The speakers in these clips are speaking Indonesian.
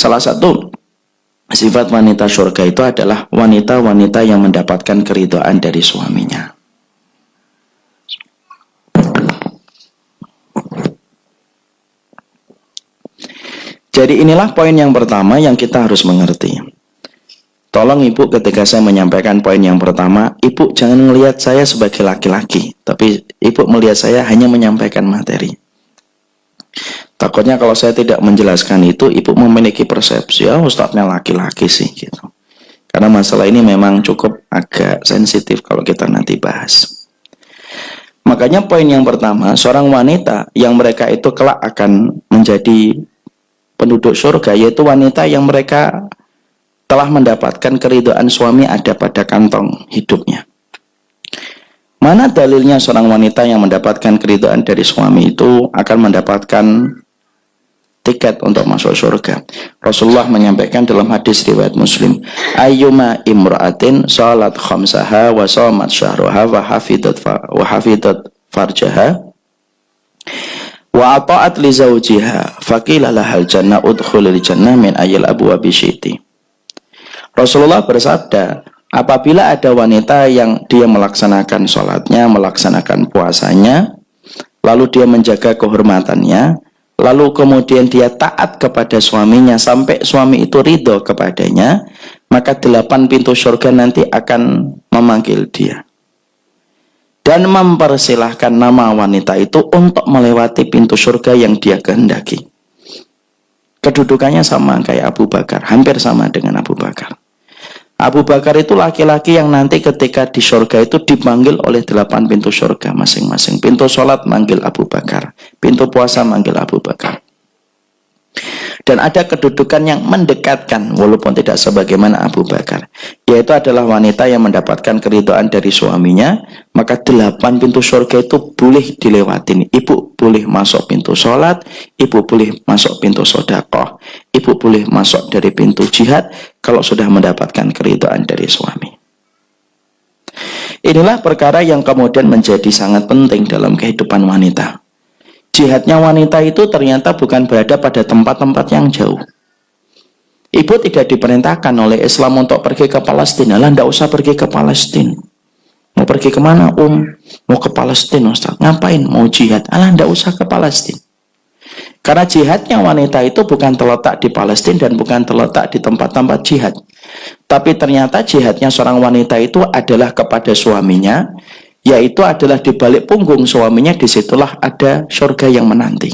Salah satu sifat wanita surga itu adalah wanita-wanita yang mendapatkan keridhaan dari suaminya. Jadi inilah poin yang pertama yang kita harus mengerti. Tolong ibu ketika saya menyampaikan poin yang pertama, ibu jangan melihat saya sebagai laki-laki, tapi ibu melihat saya hanya menyampaikan materi. Takutnya kalau saya tidak menjelaskan itu, ibu memiliki persepsi, ya ustadznya laki-laki sih gitu. Karena masalah ini memang cukup agak sensitif kalau kita nanti bahas. Makanya poin yang pertama, seorang wanita yang mereka itu kelak akan menjadi penduduk surga, yaitu wanita yang mereka telah mendapatkan keridhaan suami ada pada kantong hidupnya. Mana dalilnya seorang wanita yang mendapatkan keridhaan dari suami itu akan mendapatkan tiket untuk masuk surga? Rasulullah menyampaikan dalam hadis riwayat Muslim, ayyuma imra'atin salat khamsaha wa shamat syahraha wa hafidat farjaha wa ata'at li zawjiha faqila lahal jannah udkhulil jannah min ayyil abwabi syi'ti. Rasulullah bersabda, apabila ada wanita yang dia melaksanakan sholatnya, melaksanakan puasanya, lalu dia menjaga kehormatannya, lalu kemudian dia taat kepada suaminya sampai suami itu ridho kepadanya, maka 8 pintu surga nanti akan memanggil dia dan mempersilahkan nama wanita itu untuk melewati pintu surga yang dia kehendaki. Kedudukannya sama kayak Abu Bakar, hampir sama dengan Abu Bakar. Abu Bakar itu laki-laki yang nanti ketika di surga itu dipanggil oleh 8 pintu surga masing-masing. Pintu sholat manggil Abu Bakar, pintu puasa manggil Abu Bakar. Dan ada kedudukan yang mendekatkan walaupun tidak sebagaimana Abu Bakar, yaitu adalah wanita yang mendapatkan keridhaan dari suaminya, maka 8 pintu surga itu boleh dilewatin. Ibu boleh masuk pintu sholat, ibu boleh masuk pintu sedekah, ibu boleh masuk dari pintu jihad kalau sudah mendapatkan keridhaan dari suami. Inilah perkara yang kemudian menjadi sangat penting dalam kehidupan wanita. Jihadnya wanita itu ternyata bukan berada pada tempat-tempat yang jauh. Ibu tidak diperintahkan oleh Islam untuk pergi ke Palestina. Lah, tidak usah pergi ke Palestina. Mau pergi kemana, Mau ke Palestina, Ustaz. Ngapain? Mau jihad. Alah, tidak usah ke Palestina. Karena jihadnya wanita itu bukan terletak di Palestina dan bukan terletak di tempat-tempat jihad. Tapi ternyata jihadnya seorang wanita itu adalah kepada suaminya, yaitu adalah di balik punggung suaminya, disitulah ada surga yang menanti.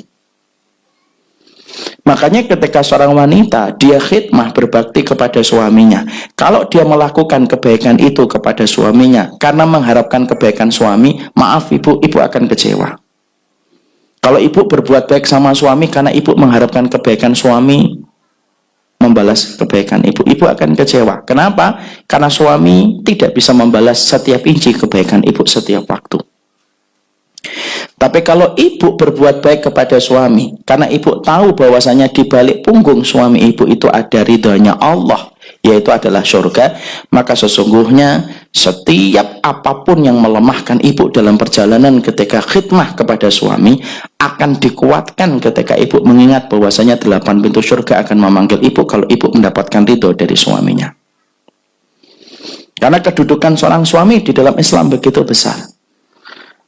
Makanya ketika seorang wanita dia khidmah berbakti kepada suaminya, kalau dia melakukan kebaikan itu kepada suaminya karena mengharapkan kebaikan suami, maaf ibu akan kecewa. Kalau ibu berbuat baik sama suami karena ibu mengharapkan kebaikan suami membalas kebaikan ibu akan kecewa. Kenapa? Karena suami tidak bisa membalas setiap inci kebaikan ibu setiap waktu. Tapi kalau ibu berbuat baik kepada suami karena ibu tahu bahwasanya di balik punggung suami ibu itu ada ridhonya Allah, yaitu adalah surga, maka sesungguhnya setiap apapun yang melemahkan ibu dalam perjalanan ketika khidmah kepada suami akan dikuatkan ketika ibu mengingat bahwasanya 8 pintu surga akan memanggil ibu kalau ibu mendapatkan ridho dari suaminya. Karena kedudukan seorang suami di dalam Islam begitu besar.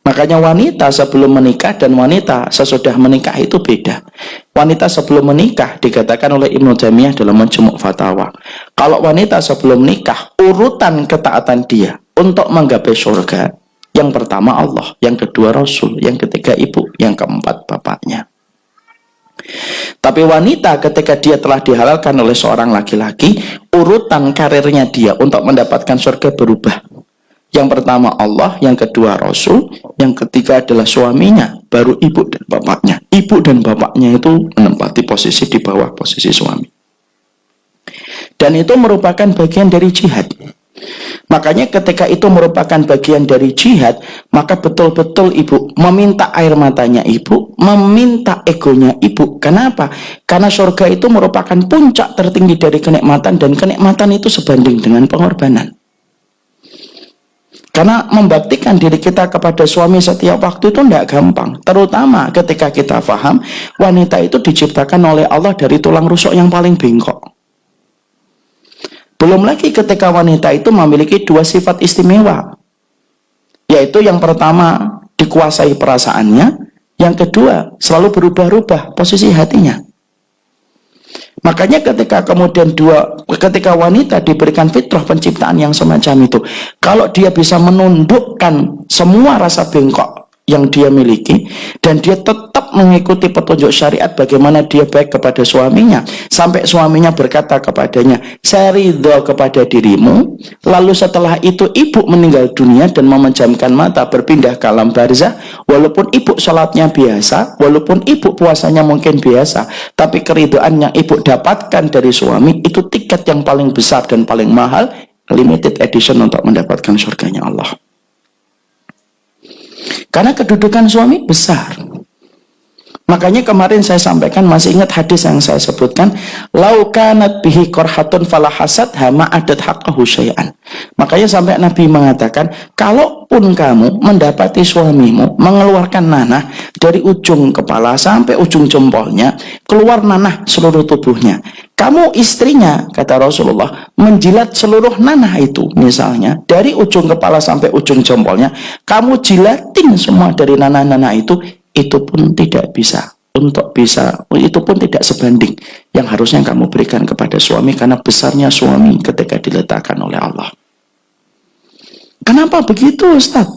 Makanya wanita sebelum menikah dan wanita sesudah menikah itu beda. Wanita sebelum menikah dikatakan oleh Ibnu Taimiyah dalam Majmu' Fatawa, kalau wanita sebelum menikah, urutan ketaatan dia untuk menggapai surga, yang pertama Allah, yang kedua Rasul, yang ketiga ibu, yang keempat bapaknya. Tapi wanita ketika dia telah dihalalkan oleh seorang laki-laki, urutan karirnya dia untuk mendapatkan surga berubah. Yang pertama Allah, yang kedua Rasul, yang ketiga adalah suaminya, baru ibu dan bapaknya. Ibu dan bapaknya itu menempati posisi di bawah posisi suami. Dan itu merupakan bagian dari jihad. Makanya ketika itu merupakan bagian dari jihad, maka betul-betul ibu meminta air matanya ibu, meminta egonya ibu. Kenapa? Karena surga itu merupakan puncak tertinggi dari kenikmatan, dan kenikmatan itu sebanding dengan pengorbanan. Karena membaktikan diri kita kepada suami setiap waktu itu tidak gampang. Terutama ketika kita paham wanita itu diciptakan oleh Allah dari tulang rusuk yang paling bengkok. Belum lagi ketika wanita itu memiliki dua sifat istimewa. Yaitu yang pertama dikuasai perasaannya, yang kedua selalu berubah-ubah posisi hatinya. Makanya ketika wanita diberikan fitrah penciptaan yang semacam itu, kalau dia bisa menundukkan semua rasa bengkok yang dia miliki, dan dia tetap mengikuti petunjuk syariat bagaimana dia baik kepada suaminya, sampai suaminya berkata kepadanya, saya ridho kepada dirimu, lalu setelah itu ibu meninggal dunia dan memejamkan mata berpindah ke alam barzah, walaupun ibu sholatnya biasa, walaupun ibu puasanya mungkin biasa, tapi keridhaan yang ibu dapatkan dari suami itu tiket yang paling besar dan paling mahal, limited edition untuk mendapatkan surganya Allah. Karena kedudukan suami besar. Makanya kemarin saya sampaikan, masih ingat hadis yang saya sebutkan, lau kanat bihi qarhatun fala hasad hama adat haqqahu syai'an. Makanya sampai Nabi mengatakan, kalaupun kamu mendapati suamimu mengeluarkan nanah dari ujung kepala sampai ujung jempolnya, keluar nanah seluruh tubuhnya, kamu istrinya, kata Rasulullah, menjilat seluruh nanah itu, misalnya dari ujung kepala sampai ujung jempolnya, kamu jilatin semua dari nanah-nanah itu pun tidak bisa. Itu pun tidak sebanding yang harusnya kamu berikan kepada suami, karena besarnya suami ketika diletakkan oleh Allah. Kenapa begitu, Ustaz?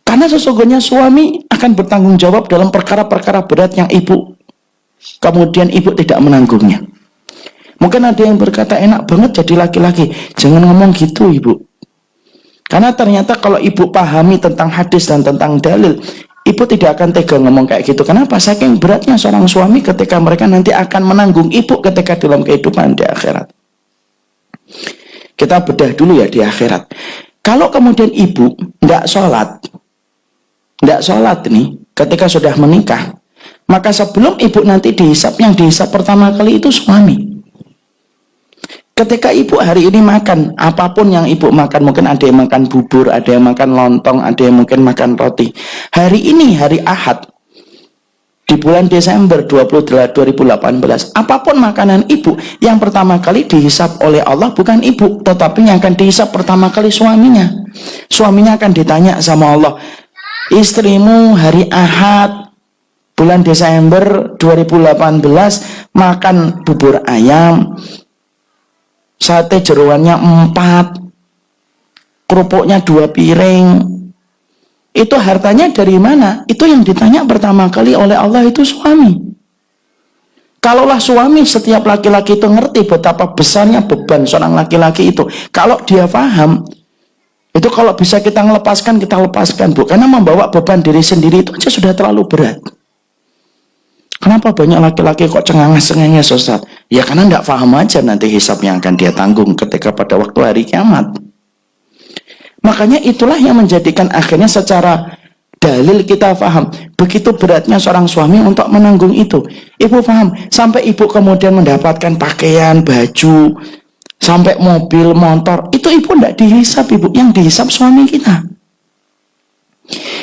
Karena sesungguhnya suami akan bertanggung jawab dalam perkara-perkara berat yang kemudian ibu tidak menanggungnya. Mungkin ada yang berkata, enak banget jadi laki-laki. Jangan ngomong gitu, ibu. Karena ternyata kalau ibu pahami tentang hadis dan tentang dalil, ibu tidak akan tega ngomong kayak gitu. Kenapa? Saking beratnya seorang suami ketika mereka nanti akan menanggung ibu ketika dalam kehidupan di akhirat. Kita bedah dulu ya di akhirat. Kalau kemudian ibu nggak sholat nih ketika sudah menikah, maka sebelum ibu nanti dihisap, yang dihisap pertama kali itu suami. Ketika ibu hari ini makan, apapun yang ibu makan, mungkin ada yang makan bubur, ada yang makan lontong, ada yang mungkin makan roti. Hari ini, hari Ahad, di bulan Desember 2018, apapun makanan ibu, yang pertama kali dihisap oleh Allah bukan ibu, tetapi yang akan dihisap pertama kali suaminya. Suaminya akan ditanya sama Allah, istrimu hari Ahad, bulan Desember 2018, makan bubur ayam, sate jeroannya 4, kerupuknya 2 piring. Itu hartanya dari mana? Itu yang ditanya pertama kali oleh Allah itu suami. Kalaulah suami, setiap laki-laki itu ngerti betapa besarnya beban seorang laki-laki itu. Kalau dia paham, itu kalau bisa kita melepaskan, kita lepaskan, Bu. Karena membawa beban diri sendiri itu aja sudah terlalu berat. Kenapa banyak laki-laki kok cenganges-cenganges, Ustaz? Ya karena tidak paham aja nanti hisab yang akan dia tanggung ketika pada waktu hari kiamat. Makanya itulah yang menjadikan akhirnya secara dalil kita paham begitu beratnya seorang suami untuk menanggung itu. Ibu paham, sampai ibu kemudian mendapatkan pakaian, baju, sampai mobil, motor, itu ibu tidak dihisab, ibu. Yang dihisab suami kita.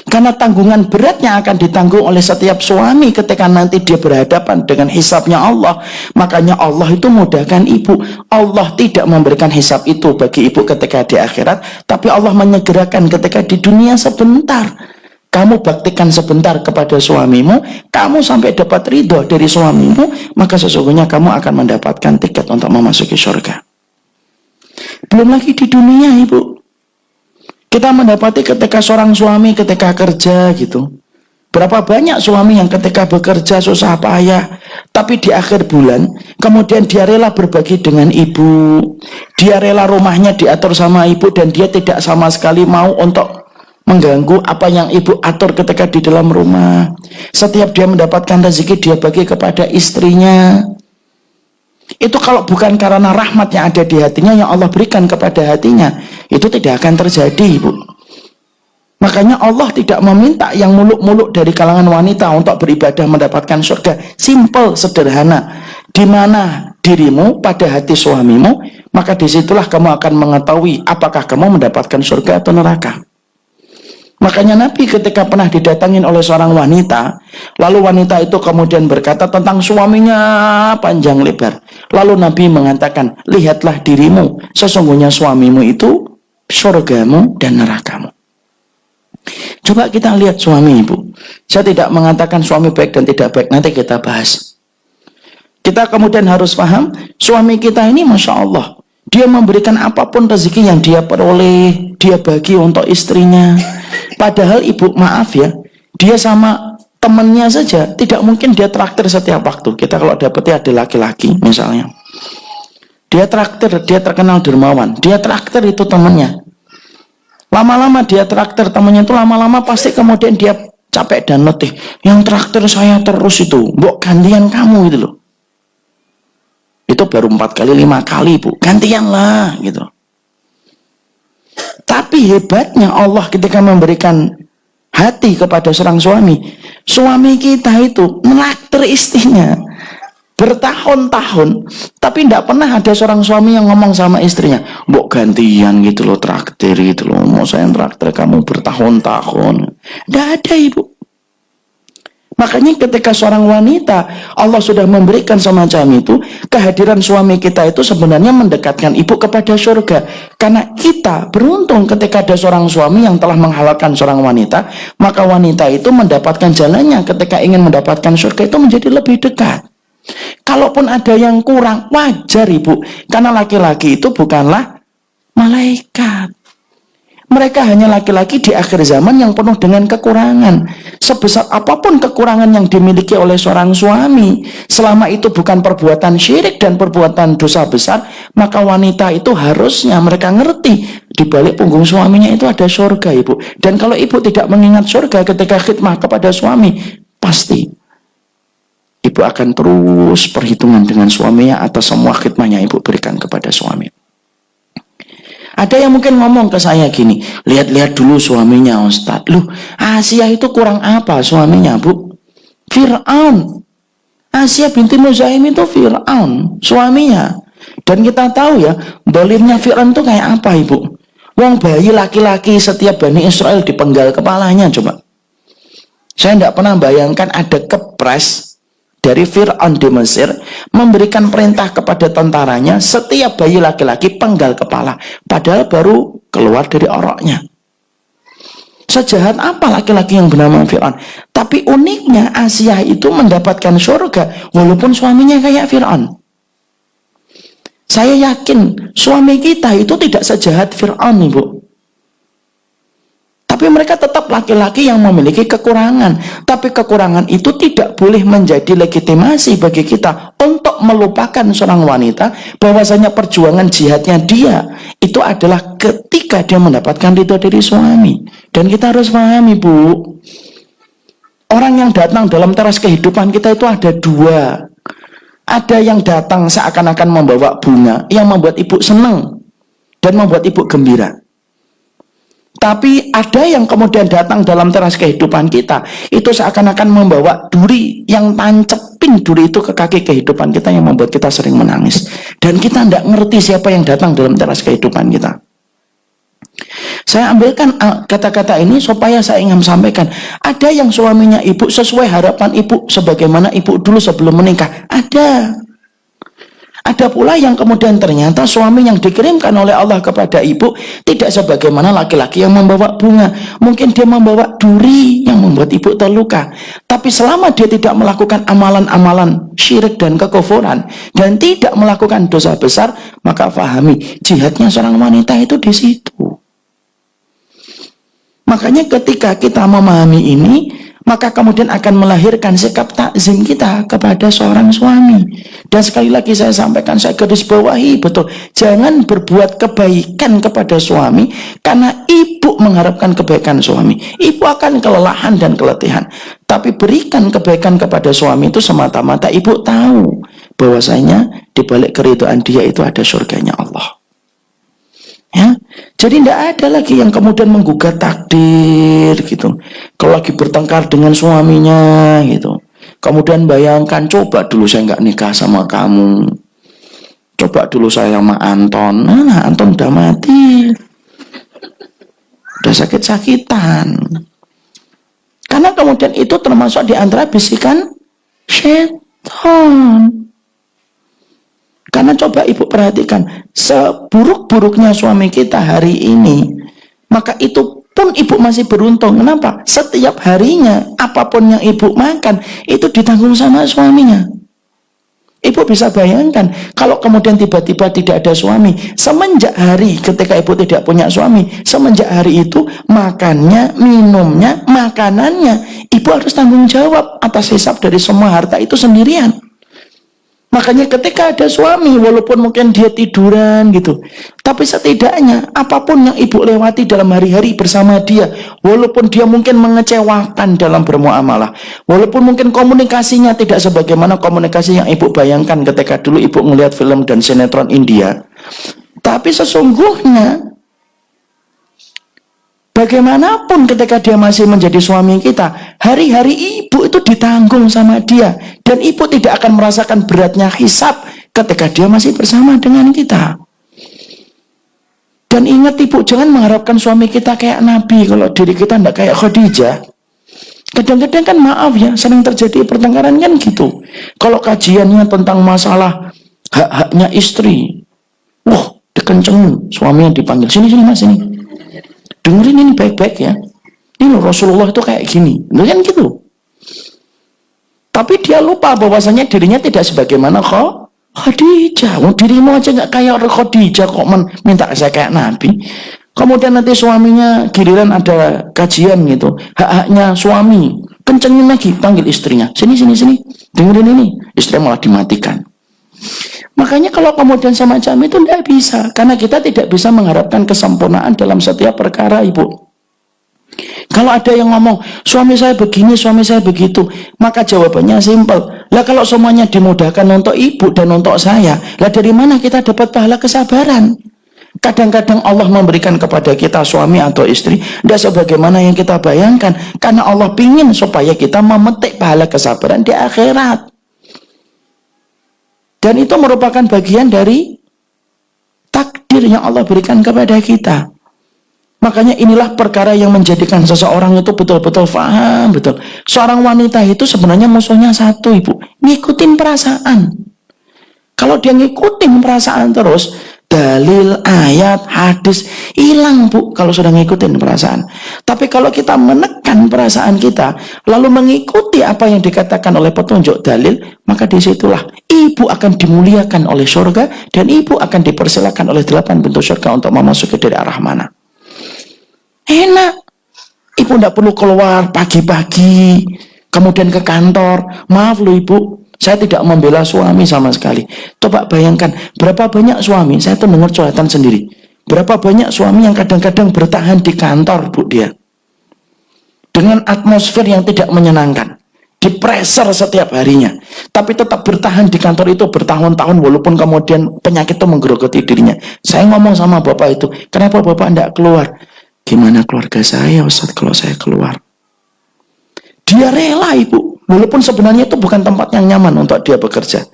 Karena tanggungan beratnya akan ditanggung oleh setiap suami ketika nanti dia berhadapan dengan hisabnya Allah. Makanya Allah itu mudahkan ibu. Allah tidak memberikan hisab itu bagi ibu ketika di akhirat, tapi Allah menyegerakan ketika di dunia sebentar. Kamu baktikan sebentar kepada suamimu, kamu sampai dapat ridho dari suamimu, maka sesungguhnya kamu akan mendapatkan tiket untuk memasuki surga. Belum lagi di dunia, ibu. Kita mendapati ketika seorang suami ketika kerja gitu. Berapa banyak suami yang ketika bekerja susah payah, tapi di akhir bulan, kemudian dia rela berbagi dengan ibu. Dia rela rumahnya diatur sama ibu dan dia tidak sama sekali mau untuk mengganggu apa yang ibu atur ketika di dalam rumah. Setiap dia mendapatkan rezeki, dia bagi kepada istrinya. Itu kalau bukan karena rahmat yang ada di hatinya, yang Allah berikan kepada hatinya, itu tidak akan terjadi, ibu. Makanya Allah tidak meminta yang muluk-muluk dari kalangan wanita untuk beribadah mendapatkan surga. Simple, sederhana. Di mana dirimu pada hati suamimu, maka disitulah kamu akan mengetahui apakah kamu mendapatkan surga atau neraka. Makanya Nabi ketika pernah didatangin oleh seorang wanita, lalu wanita itu kemudian berkata tentang suaminya panjang lebar. Lalu Nabi mengatakan, lihatlah dirimu, sesungguhnya suamimu itu surgamu dan nerakamu. Coba kita lihat suami ibu. Saya tidak mengatakan suami baik dan tidak baik, nanti kita bahas. Kita kemudian harus paham, suami kita ini Masya Allah, dia memberikan apapun rezeki yang dia peroleh, dia bagi untuk istrinya. Padahal ibu maaf ya, dia sama temannya saja, tidak mungkin dia traktir setiap waktu. Kita kalau dapetnya ada laki-laki misalnya, dia traktir, dia terkenal dermawan, dia traktir itu temannya. Lama-lama dia traktir temannya itu, lama-lama pasti kemudian dia capek dan letih. Yang traktir saya terus itu, mbok gantian kamu gitu loh. Itu baru 4 kali 5 kali bu, gantian lah gitu. Tapi hebatnya Allah ketika memberikan hati kepada seorang suami, suami kita itu menaktir istrinya bertahun-tahun, tapi tidak pernah ada seorang suami yang ngomong sama istrinya, mbok gantian gitu loh, traktir gitu loh, mau saya traktir kamu bertahun-tahun. Tidak ada ibu. Makanya ketika seorang wanita Allah sudah memberikan semacam itu, kehadiran suami kita itu sebenarnya mendekatkan ibu kepada surga. Karena kita beruntung ketika ada seorang suami yang telah menghalalkan seorang wanita, maka wanita itu mendapatkan jalannya ketika ingin mendapatkan surga itu menjadi lebih dekat. Kalaupun ada yang kurang, wajar ibu, karena laki-laki itu bukanlah malaikat. Mereka hanya laki-laki di akhir zaman yang penuh dengan kekurangan. Sebesar apapun kekurangan yang dimiliki oleh seorang suami, selama itu bukan perbuatan syirik dan perbuatan dosa besar, maka wanita itu harusnya mereka ngerti di balik punggung suaminya itu ada surga ibu. Dan kalau ibu tidak mengingat surga ketika khidmah kepada suami, pasti ibu akan terus perhitungan dengan suaminya atas semua khidmahnya ibu berikan kepada suami. Ada yang mungkin ngomong ke saya gini, lihat-lihat dulu suaminya Ustadz. Loh, Asia itu kurang apa suaminya bu? Fir'aun. Asia binti Muzaim itu Fir'aun suaminya. Dan kita tahu ya, dolimnya Fir'aun itu kayak apa ibu? Wong bayi laki-laki setiap Bani Israel dipenggal kepalanya coba. Saya tidak pernah bayangkan ada kepres dari Fir'aun di Mesir memberikan perintah kepada tentaranya setiap bayi laki-laki penggal kepala, padahal baru keluar dari oroknya. Sejahat apa laki-laki yang bernama Fir'aun? Tapi uniknya Asia itu mendapatkan surga walaupun suaminya kayak Fir'aun. Saya yakin suami kita itu tidak sejahat Fir'aun ibu. Tapi mereka tetap laki-laki yang memiliki kekurangan. Tapi kekurangan itu tidak boleh menjadi legitimasi bagi kita untuk melupakan seorang wanita bahwasanya perjuangan jihadnya dia itu adalah ketika dia mendapatkan ridho dari suami. Dan kita harus pahami bu, orang yang datang dalam teras kehidupan kita itu ada dua. Ada yang datang seakan-akan membawa bunga yang membuat ibu senang dan membuat ibu gembira. Tapi ada yang kemudian datang dalam teras kehidupan kita, itu seakan-akan membawa duri yang tancepin duri itu ke kaki kehidupan kita yang membuat kita sering menangis. Dan kita tidak ngerti siapa yang datang dalam teras kehidupan kita. Saya ambilkan kata-kata ini supaya saya ingin sampaikan. Ada yang suaminya ibu sesuai harapan ibu, sebagaimana ibu dulu sebelum menikah. Ada. Ada pula yang kemudian ternyata suami yang dikirimkan oleh Allah kepada ibu tidak sebagaimana laki-laki yang membawa bunga. Mungkin dia membawa duri yang membuat ibu terluka. Tapi selama dia tidak melakukan amalan-amalan syirik dan kekufuran dan tidak melakukan dosa besar, maka fahami jihadnya seorang wanita itu di situ. Makanya ketika kita memahami ini, maka kemudian akan melahirkan sikap takzim kita kepada seorang suami. Dan sekali lagi saya sampaikan, saya garis bawahi betul, jangan berbuat kebaikan kepada suami karena ibu mengharapkan kebaikan suami. Ibu akan kelelahan dan keletihan. Tapi berikan kebaikan kepada suami itu semata-mata ibu tahu bahwasanya di balik keridhaan dia itu ada surganya Allah. Ya, jadi tidak ada lagi yang kemudian menggugat takdir gitu. Kalau lagi bertengkar dengan suaminya gitu, kemudian bayangkan, coba dulu saya nggak nikah sama kamu, Coba dulu saya sama Anton. Nah, Anton udah mati. Udah sakit-sakitan. Karena kemudian itu termasuk di antara bisikan syaitan. Karena coba ibu perhatikan, seburuk-buruknya suami kita hari ini, maka itu pun ibu masih beruntung. Kenapa? Setiap harinya, apapun yang ibu makan, itu ditanggung sama suaminya. Ibu bisa bayangkan, kalau kemudian tiba-tiba tidak ada suami, semenjak hari ketika ibu tidak punya suami, semenjak hari itu, makannya, minumnya, makanannya, ibu harus tanggung jawab atas hisab dari semua harta itu sendirian. Makanya ketika ada suami, walaupun mungkin dia tiduran gitu, tapi setidaknya apapun yang ibu lewati dalam hari-hari bersama dia, walaupun dia mungkin mengecewakan dalam bermuamalah, walaupun mungkin komunikasinya tidak sebagaimana komunikasi yang ibu bayangkan ketika dulu ibu melihat film dan sinetron India, tapi sesungguhnya bagaimanapun ketika dia masih menjadi suami kita, hari-hari ibu itu ditanggung sama dia. Dan ibu tidak akan merasakan beratnya hisab ketika dia masih bersama dengan kita. Dan ingat ibu, jangan mengharapkan suami kita kayak Nabi kalau diri kita tidak kayak Khadijah. Kadang-kadang kan maaf ya, sering terjadi pertengkaran kan gitu. Kalau kajiannya tentang masalah hak-haknya istri, wah dikencengin suami yang dipanggil, sini mas ini. Dengerin ini baik-baik ya. Ini Rasulullah itu kayak gini. Kan gitu. Tapi dia lupa bahwasanya dirinya tidak sebagaimana Khadijah. Dirimu aja nggak kayak Khadijah kok minta saya kayak Nabi. Kemudian nanti suaminya giliran ada kajian gitu. Hak-haknya suami. Kencengin lagi, panggil istrinya. Sini. Dengerin ini. Istri malah dimatikan. Makanya kalau kemudian semacam itu tidak bisa. Karena kita tidak bisa mengharapkan kesempurnaan dalam setiap perkara, ibu. Kalau ada yang ngomong, suami saya begini, suami saya begitu, maka jawabannya simpel. Lah kalau semuanya dimudahkan untuk ibu dan untuk saya, lah dari mana kita dapat pahala kesabaran? Kadang-kadang Allah memberikan kepada kita suami atau istri, tidak sebagaimana yang kita bayangkan. Karena Allah ingin supaya kita memetik pahala kesabaran di akhirat. Dan itu merupakan bagian dari takdir yang Allah berikan kepada kita. Makanya inilah perkara yang menjadikan seseorang itu betul-betul paham, betul. Seorang wanita itu sebenarnya musuhnya satu, ibu. Ngikutin perasaan. Kalau dia ngikutin perasaan terus, dalil, ayat, hadis, hilang bu kalau sudah ngikutin perasaan. Tapi kalau kita menekan perasaan kita, lalu mengikuti apa yang dikatakan oleh petunjuk dalil, maka disitulah ibu akan dimuliakan oleh surga, dan ibu akan dipersilakan oleh 8 pintu surga untuk memasuki dari arah mana. Enak. Ibu tidak perlu keluar pagi-pagi, kemudian ke kantor. Maaf loh ibu, saya tidak membela suami sama sekali. Coba bayangkan, berapa banyak suami, saya tuh dengar curhatan sendiri. Berapa banyak suami yang kadang-kadang bertahan di kantor, bu, dia. Dengan atmosfer yang tidak menyenangkan. Dipreser setiap harinya. Tapi tetap bertahan di kantor itu bertahun-tahun, walaupun kemudian penyakit itu menggerogoti dirinya. Saya ngomong sama bapak itu, kenapa bapak tidak keluar? Gimana keluarga saya, Ustaz, kalau saya keluar? Dia rela, ibu. Walaupun sebenarnya itu bukan tempat yang nyaman untuk dia bekerja.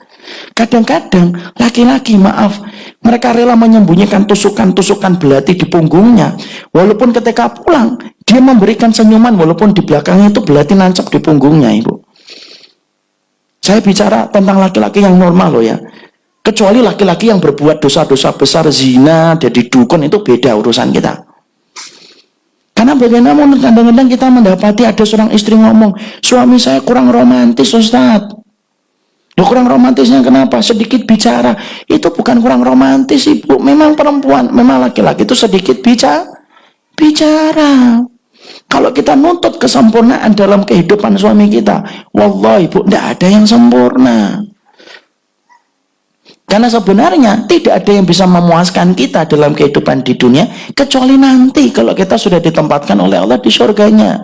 Kadang-kadang laki-laki, maaf, mereka rela menyembunyikan tusukan-tusukan belati di punggungnya. Walaupun ketika pulang, dia memberikan senyuman walaupun di belakangnya itu belati nancap di punggungnya, ibu. Saya bicara tentang laki-laki yang normal loh ya. Kecuali laki-laki yang berbuat dosa-dosa besar, zina, jadi dukun, itu beda urusan kita. Karena bagaimanapun kadang-kadang kita mendapati ada seorang istri ngomong, suami saya kurang romantis, Ustaz. Loh, kurang romantisnya kenapa? Sedikit bicara. Itu bukan kurang romantis, ibu. Memang perempuan, memang laki-laki itu sedikit bicara. Kalau kita nuntut kesempurnaan dalam kehidupan suami kita, wallahi ibu, tidak ada yang sempurna. Karena sebenarnya tidak ada yang bisa memuaskan kita dalam kehidupan di dunia, kecuali nanti kalau kita sudah ditempatkan oleh Allah di surganya.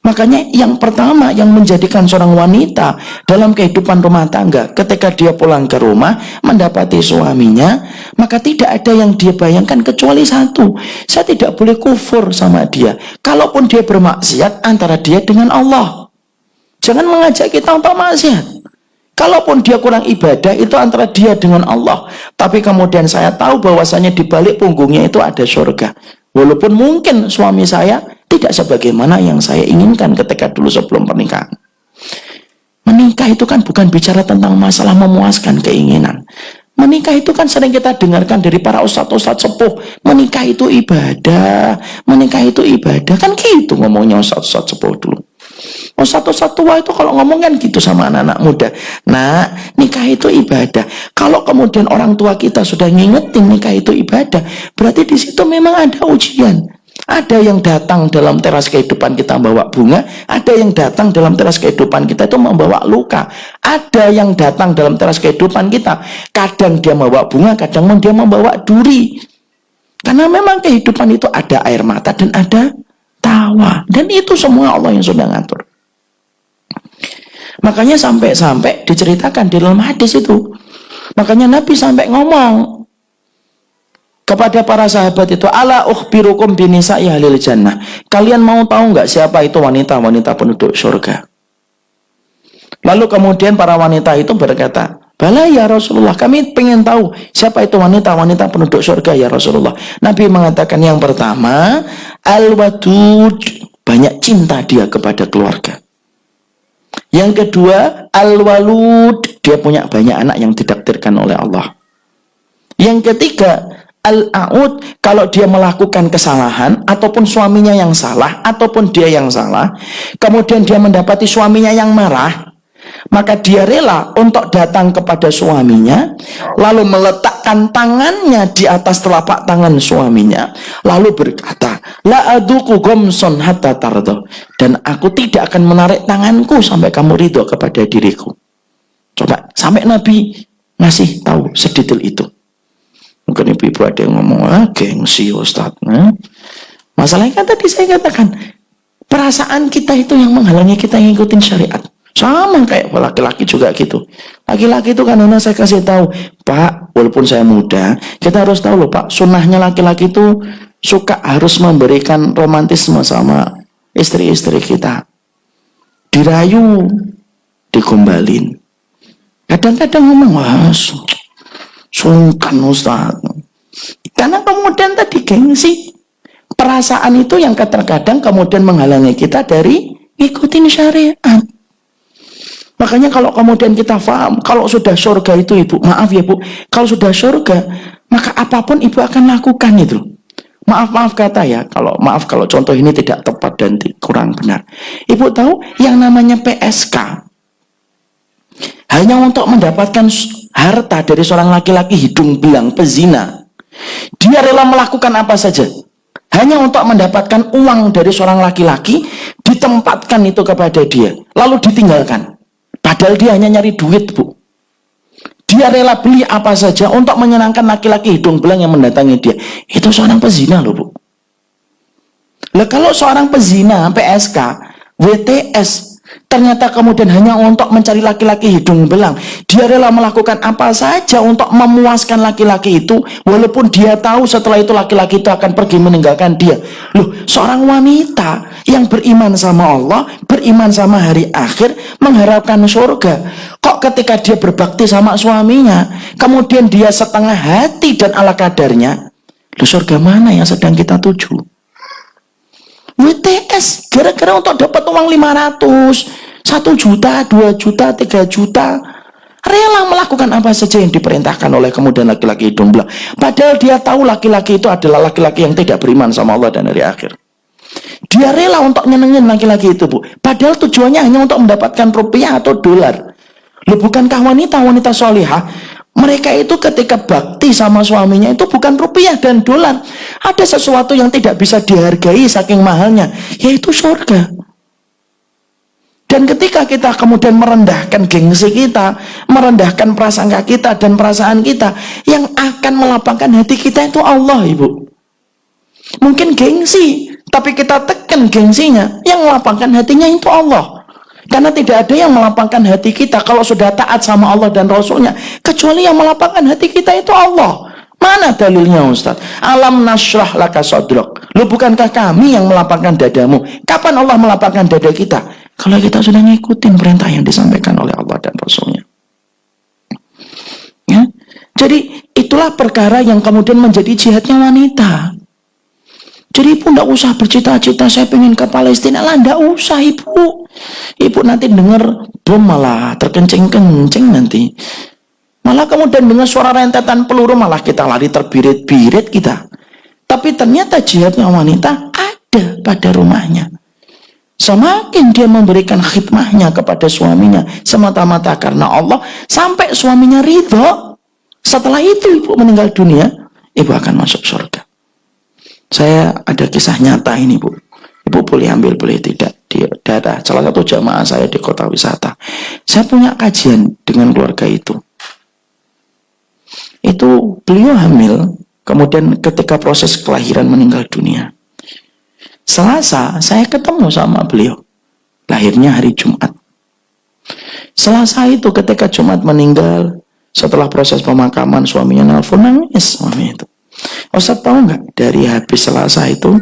Makanya yang pertama yang menjadikan seorang wanita dalam kehidupan rumah tangga, ketika dia pulang ke rumah, mendapati suaminya, maka tidak ada yang dia bayangkan kecuali satu. Saya tidak boleh kufur sama dia. Kalaupun dia bermaksiat, antara dia dengan Allah. Jangan mengajak kita untuk maksiat. Kalaupun dia kurang ibadah, itu antara dia dengan Allah. Tapi kemudian saya tahu bahwasanya di balik punggungnya itu ada surga. Walaupun mungkin suami saya tidak sebagaimana yang saya inginkan ketika dulu sebelum pernikahan. Menikah itu kan bukan bicara tentang masalah memuaskan keinginan. Menikah itu kan sering kita dengarkan dari para ustadz-ustadz sepuh. Menikah itu ibadah. Menikah itu ibadah. Kan gitu ngomongnya ustadz-ustadz sepuh dulu. Ustadz-ustadz tua itu kalau ngomong kan gitu sama anak-anak muda. Nah, nikah itu ibadah. Kalau kemudian orang tua kita sudah ngingetin nikah itu ibadah, berarti di situ memang ada ujian. Ada yang datang dalam teras kehidupan kita membawa bunga, ada yang datang dalam teras kehidupan kita itu membawa luka. Ada yang datang dalam teras kehidupan kita, kadang dia membawa bunga, kadang dia membawa duri. Karena memang kehidupan itu ada air mata dan ada tawa. Dan itu semua Allah yang sudah ngatur. Makanya sampai-sampai diceritakan di dalam hadis itu. Makanya Nabi sampai ngomong kepada para sahabat itu, ala ukhbirukum binisa'i ahlil jannah. Kalian mau tahu nggak siapa itu wanita-wanita penduduk surga? Lalu kemudian para wanita itu berkata, bala ya Rasulullah, kami pengen tahu siapa itu wanita-wanita penduduk surga ya Rasulullah. Nabi mengatakan yang pertama, al-wadud, banyak cinta dia kepada keluarga. Yang kedua, al-walud, dia punya banyak anak yang didaktirkan oleh Allah. Yang ketiga, al-a'ud, kalau dia melakukan kesalahan, ataupun suaminya yang salah, ataupun dia yang salah, kemudian dia mendapati suaminya yang marah, maka dia rela untuk datang kepada suaminya, lalu meletakkan tangannya di atas telapak tangan suaminya, lalu berkata, la aduku gomson hatta tardo, dan aku tidak akan menarik tanganku sampai kamu ridho kepada diriku. Coba, sampai Nabi ngasih tahu sedetail itu. Mungkin ibu-ibu ada yang ngomong, gengsi Ustaz. Nah, masalahnya kan tadi saya katakan, perasaan kita itu yang menghalangi kita ngikutin syariat. Sama kayak laki-laki juga gitu. Laki-laki itu kan saya kasih tahu, Pak, walaupun saya muda, kita harus tahu loh Pak, sunnahnya laki-laki itu suka harus memberikan romantisme sama istri-istri kita. Dirayu, digombalin. Kadang-kadang ngomong, wah, sungkan Ustaz. Karena kemudian tadi gengsi. Perasaan itu yang kadang-kadang kemudian menghalangi kita dari ikutin syariat. Makanya kalau kemudian kita paham, kalau sudah surga itu ibu, maaf ya bu, kalau sudah surga, maka apapun ibu akan lakukan itu. Maaf kata ya, maaf kalau contoh ini tidak tepat dan kurang benar. Ibu tahu yang namanya PSK, hanya untuk mendapatkan harta dari seorang laki-laki hidung belang pezina, dia rela melakukan apa saja, hanya untuk mendapatkan uang dari seorang laki-laki, ditempatkan itu kepada dia, lalu ditinggalkan. Padahal dia hanya nyari duit, bu. Dia rela beli apa saja untuk menyenangkan laki-laki hidung belang yang mendatangi dia. Itu seorang pezina loh, bu. Lah kalau seorang pezina, PSK, WTS, ternyata kemudian hanya untuk mencari laki-laki hidung belang, dia rela melakukan apa saja untuk memuaskan laki-laki itu, walaupun dia tahu setelah itu laki-laki itu akan pergi meninggalkan dia. Loh, seorang wanita yang beriman sama Allah, beriman sama hari akhir, mengharapkan surga, kok ketika dia berbakti sama suaminya, kemudian dia setengah hati dan ala kadarnya, loh, surga mana yang sedang kita tuju? WTS, gara-gara untuk dapat uang 500, 1 juta, 2 juta, 3 juta, rela melakukan apa saja yang diperintahkan oleh kemudian laki-laki hidung belang. Padahal dia tahu laki-laki itu adalah laki-laki yang tidak beriman sama Allah dan hari akhir. Dia rela untuk nyenengin laki-laki itu, bu. Padahal tujuannya hanya untuk mendapatkan rupiah atau dolar. Loh, bukankah wanita-wanita solihah, mereka itu ketika bakti sama suaminya itu bukan rupiah dan dolar. Ada sesuatu yang tidak bisa dihargai saking mahalnya, yaitu surga. Dan ketika kita kemudian merendahkan gengsi kita, merendahkan prasangka kita dan perasaan kita, yang akan melapangkan hati kita itu Allah, ibu. Mungkin gengsi, tapi kita tekan gengsinya, yang melapangkan hatinya itu Allah. Karena tidak ada yang melapangkan hati kita kalau sudah taat sama Allah dan Rasulnya, kecuali yang melapangkan hati kita itu Allah. Mana dalilnya Ustaz? Alam nasrah laka sodrok. Lu bukankah kami yang melapangkan dadamu? Kapan Allah melapangkan dada kita? Kalau kita sudah ngikutin perintah yang disampaikan oleh Allah dan Rasulnya. Jadi itulah perkara yang kemudian menjadi jihadnya wanita. Jadi ibu nggak usah bercita-cita saya pengen ke Palestina lah, nggak usah ibu. Ibu nanti dengar bom malah terkencing-kencing nanti. Malah kemudian dengar suara rentetan peluru malah kita lari terbirit-birit kita. Tapi ternyata jihadnya wanita ada pada rumahnya. Semakin dia memberikan khidmahnya kepada suaminya semata-mata karena Allah sampai suaminya ridho. Setelah itu ibu meninggal dunia, ibu akan masuk surga. Saya ada kisah nyata ini Bu. Ibu boleh ambil, boleh tidak. Di daerah salah satu jamaah saya di kota wisata. Saya punya kajian dengan keluarga itu. Itu beliau hamil, kemudian ketika proses kelahiran meninggal dunia. Selasa saya ketemu sama beliau. Lahirnya hari Jumat. Selasa itu ketika Jumat meninggal, setelah proses pemakaman suaminya nelfon nangis suami itu. Ustaz tahu nggak, dari habis Selasa itu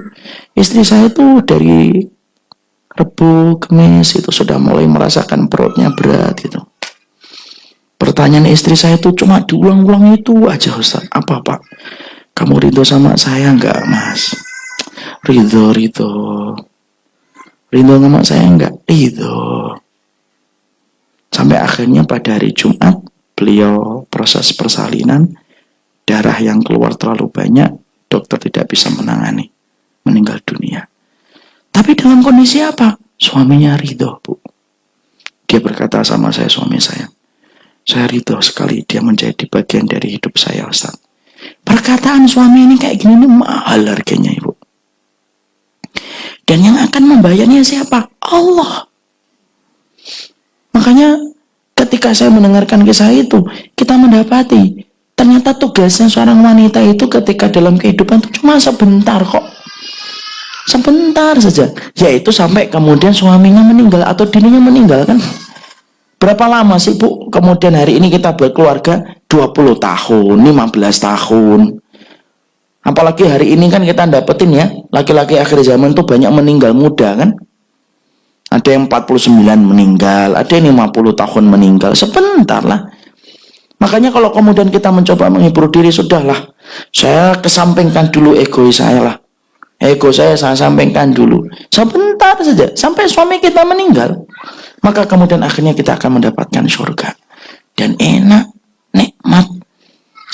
istri saya itu dari Rebu, Kamis itu sudah mulai merasakan perutnya berat gitu. Pertanyaan istri saya itu cuma diulang-ulang itu aja, Ustaz. Apa Pak? Kamu ridho sama saya nggak Mas? Ridho sama saya nggak? Ridho. Sampai akhirnya pada hari Jumat beliau proses persalinan. Darah yang keluar terlalu banyak, dokter tidak bisa menangani, meninggal dunia. Tapi dalam kondisi apa? Suaminya ridho, Bu. Dia berkata sama saya, suami saya ridho sekali dia menjadi bagian dari hidup saya, Ustaz. Perkataan suami ini kayak gini nih mahal harganya, Ibu. Dan yang akan membayarnya siapa? Allah. Makanya ketika saya mendengarkan kisah itu, kita mendapati ternyata tugasnya seorang wanita itu ketika dalam kehidupan itu cuma sebentar kok. Sebentar saja. Yaitu sampai kemudian suaminya meninggal atau dirinya meninggal kan. Berapa lama sih Bu? Kemudian hari ini kita berkeluarga 20 tahun, 15 tahun. Apalagi hari ini kan kita dapetin ya, laki-laki akhir zaman tuh banyak meninggal muda kan. Ada yang 49 meninggal, ada yang 50 tahun meninggal. Sebentar lah. Makanya kalau kemudian kita mencoba menghibur diri, sudahlah, saya kesampingkan dulu egois saya lah. Ego saya sampaikan dulu. Sebentar saja, sampai suami kita meninggal. Maka kemudian akhirnya kita akan mendapatkan surga. Dan enak, nikmat.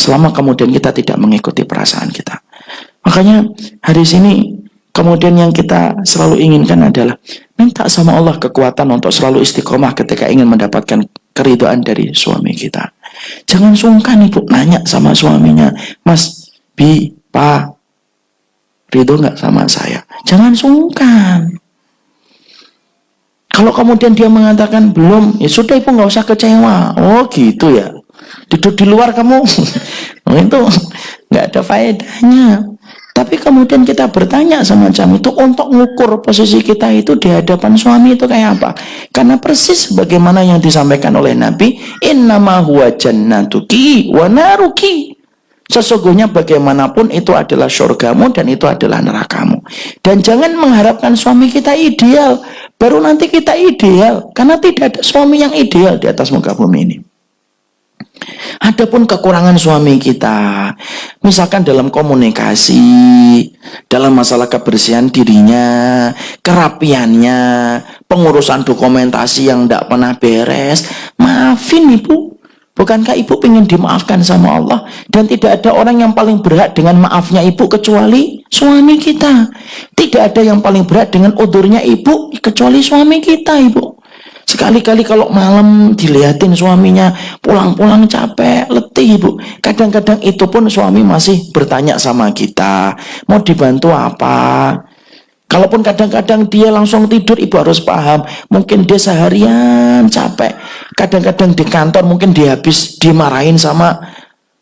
Selama kemudian kita tidak mengikuti perasaan kita. Makanya hari sini, kemudian yang kita selalu inginkan adalah minta sama Allah kekuatan untuk selalu istiqomah ketika ingin mendapatkan keridhaan dari suami kita. Jangan sungkan Ibu nanya sama suaminya, Mas, Bi, Pak, ridho nggak sama saya? Jangan sungkan. Kalau kemudian dia mengatakan belum, ya sudah Ibu nggak usah kecewa. Oh gitu ya, duduk di luar kamu. Oh, itu nggak ada faedahnya. Tapi kemudian kita bertanya semacam itu untuk mengukur posisi kita itu di hadapan suami itu kayak apa. Karena persis bagaimana yang disampaikan oleh Nabi, innama huwa jannatuki wa naruki. Sesungguhnya bagaimanapun itu adalah surgamu dan itu adalah nerakamu. Dan jangan mengharapkan suami kita ideal, baru nanti kita ideal. Karena tidak ada suami yang ideal di atas muka bumi ini. Adapun kekurangan suami kita, misalkan dalam komunikasi, dalam masalah kebersihan dirinya, kerapiannya, pengurusan dokumentasi yang tidak pernah beres, maafin Ibu. Bukankah Ibu ingin dimaafkan sama Allah? Dan tidak ada orang yang paling berat dengan maafnya Ibu kecuali suami kita. Tidak ada yang paling berat dengan udurnya Ibu kecuali suami kita, Ibu. Sekali-kali kalau malam dilihatin suaminya pulang-pulang capek, letih Ibu. Kadang-kadang itu pun suami masih bertanya sama kita, mau dibantu apa? Kalaupun kadang-kadang dia langsung tidur, Ibu harus paham. Mungkin dia seharian capek. Kadang-kadang di kantor mungkin dia habis dimarahin sama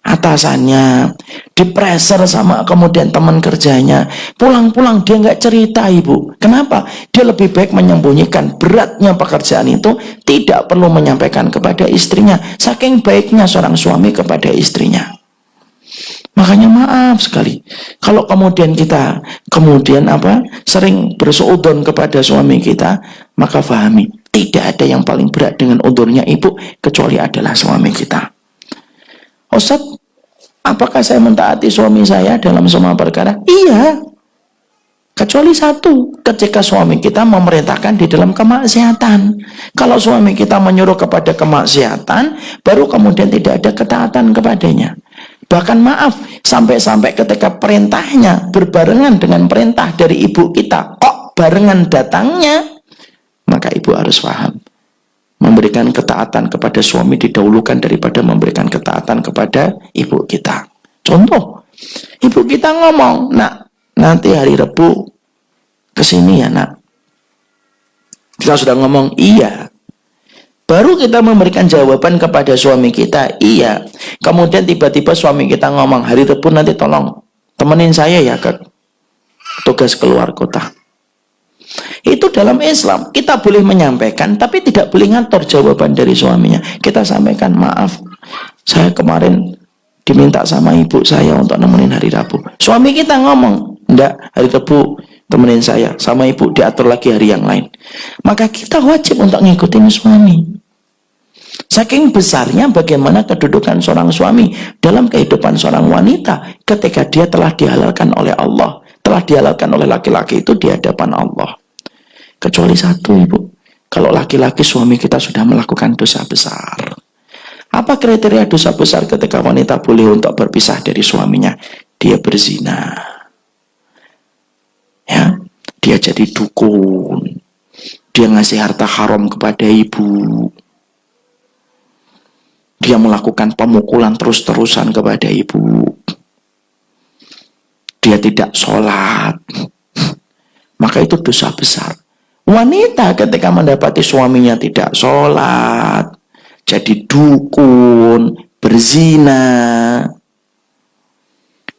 atasannya, dipreser sama kemudian teman kerjanya. Pulang-pulang dia nggak cerita Ibu. Kenapa? Dia lebih baik menyembunyikan beratnya pekerjaan itu, tidak perlu menyampaikan kepada istrinya. Saking baiknya seorang suami kepada istrinya. Makanya maaf sekali kalau kemudian kita sering bersuudzon kepada suami kita, maka fahami tidak ada yang paling berat dengan udurnya Ibu kecuali adalah suami kita. Ustaz, Apakah saya mentaati suami saya dalam semua perkara? Iya. Kecuali satu, ketika suami kita memerintahkan di dalam kemaksiatan. Kalau suami kita menyuruh kepada kemaksiatan, baru kemudian tidak ada ketaatan kepadanya. Bahkan maaf, sampai-sampai ketika perintahnya berbarengan dengan perintah dari ibu kita, kok barengan datangnya, maka ibu harus paham. Memberikan ketaatan kepada suami didahulukan daripada memberikan ketaatan kepada ibu kita. Contoh, ibu kita ngomong, "Nak, nanti hari Rebu kesini ya nak." Kita sudah ngomong iya, baru kita memberikan jawaban kepada suami kita iya. Kemudian tiba-tiba suami kita ngomong, "Hari Rebu nanti tolong temenin saya ya ke tugas keluar kota." Itu dalam Islam kita boleh menyampaikan, tapi tidak boleh ngatur jawaban dari suaminya. Kita sampaikan, "Maaf, saya kemarin diminta sama ibu saya untuk nemenin hari Rabu." Suami kita ngomong, "Enggak, hari Rabu temenin saya, sama ibu diatur lagi hari yang lain." Maka kita wajib untuk ngikutin suami. Saking besarnya bagaimana kedudukan seorang suami dalam kehidupan seorang wanita ketika dia telah dihalalkan oleh Allah, telah dihalalkan oleh laki-laki itu di hadapan Allah. Kecuali satu, ibu, kalau laki-laki suami kita sudah melakukan dosa besar. Apa kriteria dosa besar ketika wanita boleh untuk berpisah dari suaminya? Dia berzina. Ya, dia jadi dukun. Dia ngasih harta haram kepada ibu. Dia melakukan pemukulan terus-terusan kepada ibu. Dia tidak sholat. Maka itu dosa besar. Wanita ketika mendapati suaminya tidak sholat, jadi dukun, berzina.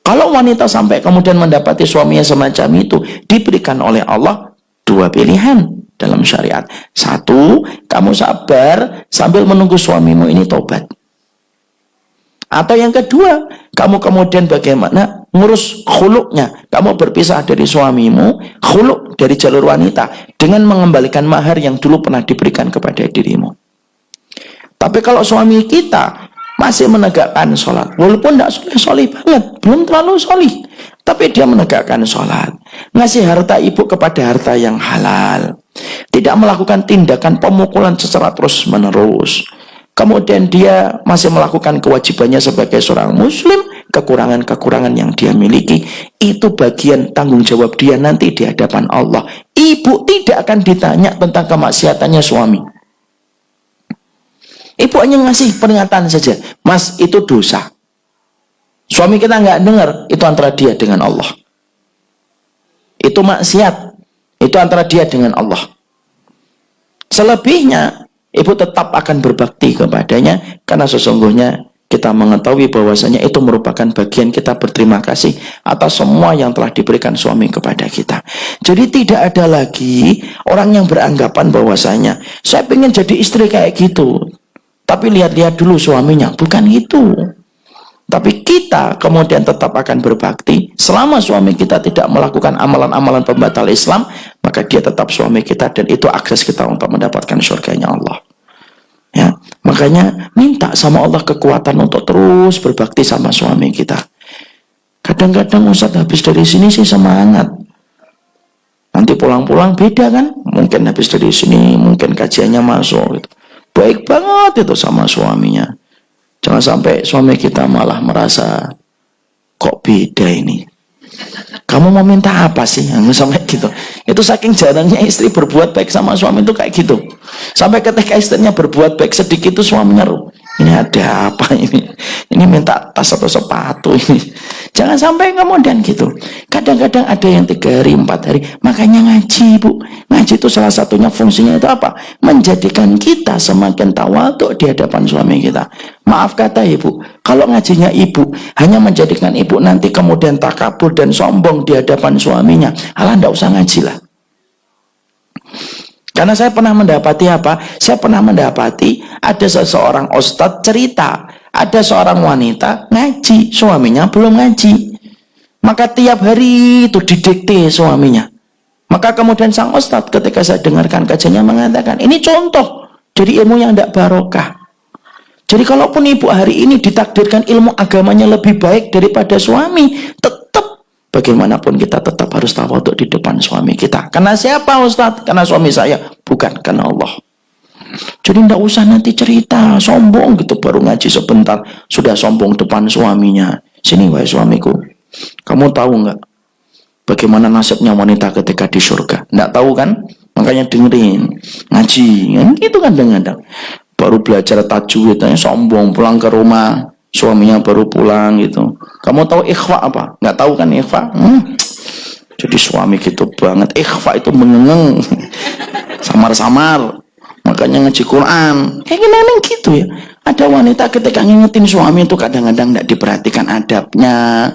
Kalau wanita sampai kemudian mendapati suaminya semacam itu, diberikan oleh Allah dua pilihan dalam syariat. Satu, kamu sabar sambil menunggu suamimu ini tobat. Atau yang kedua, kamu kemudian bagaimana ngurus khuluknya. Kamu berpisah dari suamimu, khuluk dari jalur wanita, dengan mengembalikan mahar yang dulu pernah diberikan kepada dirimu. Tapi kalau suami kita masih menegakkan sholat, walaupun tidak soleh banget, belum terlalu soleh, tapi dia menegakkan sholat, ngasih harta ibu kepada harta yang halal, tidak melakukan tindakan pemukulan secara terus menerus, kemudian dia masih melakukan kewajibannya sebagai seorang muslim, kekurangan-kekurangan yang dia miliki, itu bagian tanggung jawab dia nanti di hadapan Allah. Ibu tidak akan ditanya tentang kemaksiatannya suami. Ibu hanya ngasih peringatan saja, "Mas, itu dosa." Suami kita nggak dengar, itu antara dia dengan Allah. Itu maksiat, itu antara dia dengan Allah. Selebihnya, ibu tetap akan berbakti kepadanya, karena sesungguhnya kita mengetahui bahwasanya itu merupakan bagian kita berterima kasih atas semua yang telah diberikan suami kepada kita. Jadi tidak ada lagi orang yang beranggapan bahwasanya saya pengen jadi istri kayak gitu, tapi lihat-lihat dulu suaminya. Bukan itu. Tapi kita kemudian tetap akan berbakti selama suami kita tidak melakukan amalan-amalan pembatal Islam, maka dia tetap suami kita dan itu akses kita untuk mendapatkan surganya Allah. Ya, makanya minta sama Allah kekuatan untuk terus berbakti sama suami kita. Kadang-kadang Ustadz habis dari sini sih semangat, nanti pulang-pulang beda kan? Mungkin habis dari sini, mungkin kajiannya masuk gitu. Baik banget itu sama suaminya. Jangan sampai suami kita malah merasa kok beda ini. Kamu mau minta apa sih? Sampai gitu. Itu saking jarangnya istri berbuat baik sama suami itu kayak gitu. Sampai ketika istrinya berbuat baik sedikit itu suaminya, "Ini ada apa ini? Ini minta tas atau sepatu ini." Jangan sampai kemudian gitu. Kadang-kadang ada yang 3 hari, 4 hari. Makanya ngaji, Bu. Ngaji itu salah satunya fungsinya itu apa? Menjadikan kita semakin tawadhu di hadapan suami kita. Maaf kata ibu, kalau ngajinya ibu hanya menjadikan ibu nanti kemudian takabur dan sombong di hadapan suaminya, alah ndak usah ngaji lah. Karena saya pernah mendapati apa? Saya pernah mendapati ada seseorang ustadz cerita, ada seorang wanita ngaji, suaminya belum ngaji. Maka tiap hari itu didikte suaminya. Maka kemudian sang ustadz ketika saya dengarkan kajiannya mengatakan, ini contoh jadi ilmu yang tidak barokah. Jadi kalaupun ibu hari ini ditakdirkan ilmu agamanya lebih baik daripada suami, tetap bagaimanapun kita tetap harus tawadhu di depan suami kita. Karena siapa Ustadz? Karena suami saya, bukan karena Allah. Jadi tidak usah nanti cerita sombong gitu, baru ngaji sebentar sudah sombong depan suaminya. Sini wahai suamiku, kamu tahu nggak bagaimana nasibnya wanita ketika di surga? Nggak tahu kan? Makanya dengerin ngaji kan gitu kan, kadang-kadang baru belajar tajwid sombong, pulang ke rumah suaminya baru pulang gitu. Kamu tahu ikhfa apa? Nggak tahu kan ikhfa? Jadi suami gitu banget. Ikhfa itu mengengeng, samar-samar, makanya ngaji Quran kayak gimana gitu ya. Ada wanita ketika ngingetin suami itu kadang-kadang nggak diperhatikan adabnya.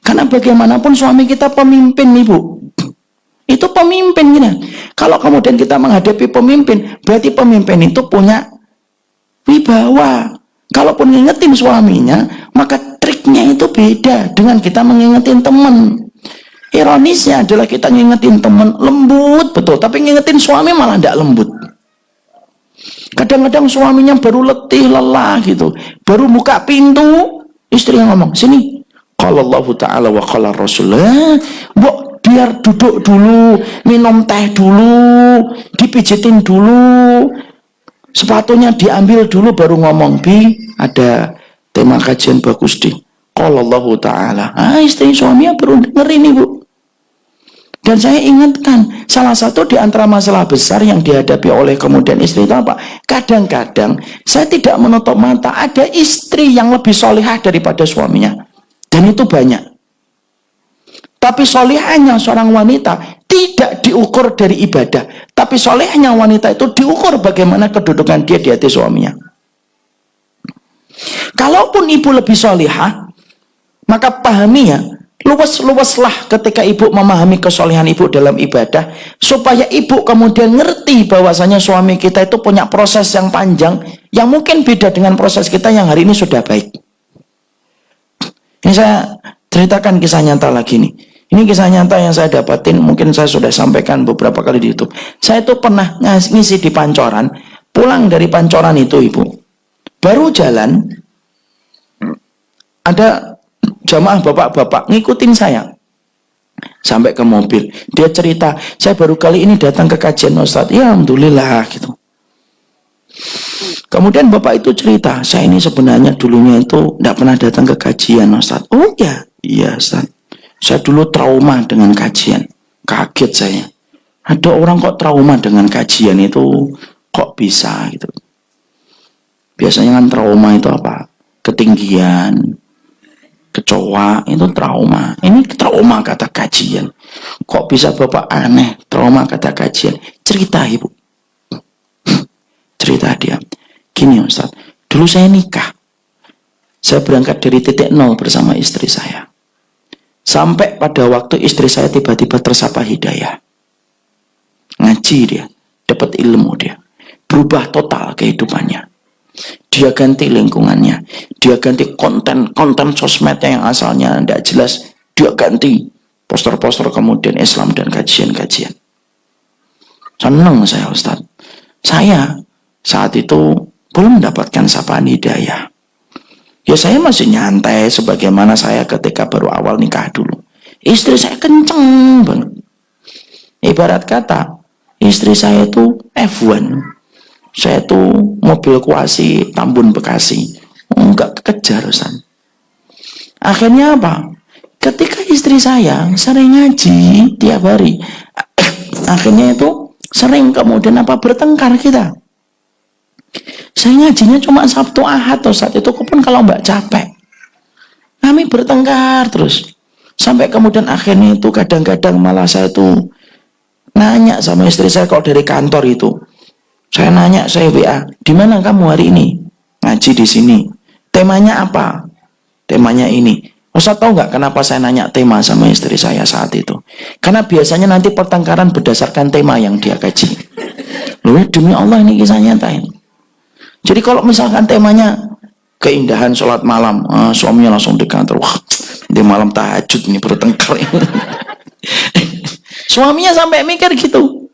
Karena bagaimanapun suami kita pemimpin, ibu. Itu pemimpin gini. Kalau kemudian kita menghadapi pemimpin, berarti pemimpin itu punya wibawa. Kalaupun ngingetin suaminya, maka triknya itu beda dengan kita mengingetin teman. Ironisnya adalah kita ngingetin teman lembut betul, tapi ngingetin suami malah tidak lembut. Kadang-kadang suaminya baru letih, lelah gitu, baru buka pintu, istri yang ngomong, sini. Qala Allah Ta'ala wa qala Rasulullah, biar duduk dulu, minum teh dulu, dipijitin dulu, sepatunya diambil dulu baru ngomong. Bi, ada tema kajian bagus di Qala Allah Ta'ala. Istri suaminya baru dengerin, ibu. Dan saya ingatkan, salah satu di antara masalah besar yang dihadapi oleh kemudian istri itu apa? Kadang-kadang saya tidak menutup mata, ada istri yang lebih solihah daripada suaminya. Dan itu banyak. Tapi solihahnya seorang wanita tidak diukur dari ibadah. Tapi solihahnya wanita itu diukur bagaimana kedudukan dia di hati suaminya. Kalaupun ibu lebih solihah, maka pahami ya, luwes-luweslah ketika ibu memahami kesolehan ibu dalam ibadah, supaya ibu kemudian ngerti bahwasanya suami kita itu punya proses yang panjang, yang mungkin beda dengan proses kita yang hari ini sudah baik. Ini saya ceritakan kisah nyata lagi nih. Ini kisah nyata yang saya dapatin, mungkin saya sudah sampaikan beberapa kali di YouTube. Saya itu pernah ngisi di Pancoran, pulang dari Pancoran itu ibu, baru jalan, ada jamaah bapak-bapak ngikutin saya sampai ke mobil. Dia cerita, saya baru kali ini datang ke kajian Ustadz. Ya alhamdulillah gitu. Kemudian bapak itu cerita, saya ini sebenarnya dulunya itu tidak pernah datang ke kajian Ustadz. Oh ya, iya Ustadz. Saya dulu trauma dengan kajian. Kaget saya. Ada orang kok trauma dengan kajian itu, kok bisa gitu. Biasanya kan trauma itu apa? Ketinggian, kecoa, itu trauma. Ini trauma kata kajian. Kok bisa bapak aneh trauma kata kajian? Cerita ibu. Cerita dia. Gini Ustaz, dulu saya nikah. Saya berangkat dari titik nol bersama istri saya. Sampai pada waktu istri saya tiba-tiba tersapa hidayah. Ngaji dia, dapat ilmu dia. Berubah total kehidupannya. Dia ganti lingkungannya, dia ganti konten sosmednya yang asalnya tidak jelas, dia ganti poster-poster kemudian Islam dan kajian-kajian. Senang saya Ustaz. Saya saat itu belum mendapatkan sapaan hidayah. Ya saya masih nyantai sebagaimana saya ketika baru awal nikah dulu. Istri saya kenceng banget. Ibarat kata, istri saya itu F1. Saya tuh mobil kuasi Tambun Bekasi, enggak kekejar Ustaz. Akhirnya apa? Ketika istri saya sering ngaji tiap hari, akhirnya itu sering kemudian apa bertengkar kita. Saya ngajinya cuma Sabtu Ahad Ustaz, itu pun kalau mbak capek. Kami bertengkar terus. Sampai kemudian akhirnya itu kadang-kadang malah saya tuh nanya sama istri saya kalau dari kantor itu. Saya nanya, saya WA, di mana kamu hari ini? Ngaji di sini. Temanya apa? Temanya ini. Ustaz tahu nggak kenapa saya nanya tema sama istri saya saat itu? Karena biasanya nanti pertengkaran berdasarkan tema yang dia kaji. Loh, demi Allah ini kisah nyata ini. Jadi kalau misalkan temanya keindahan sholat malam, suaminya langsung di kantor, wah, di malam tahajud ini bertengkar. Suaminya sampai mikir gitu.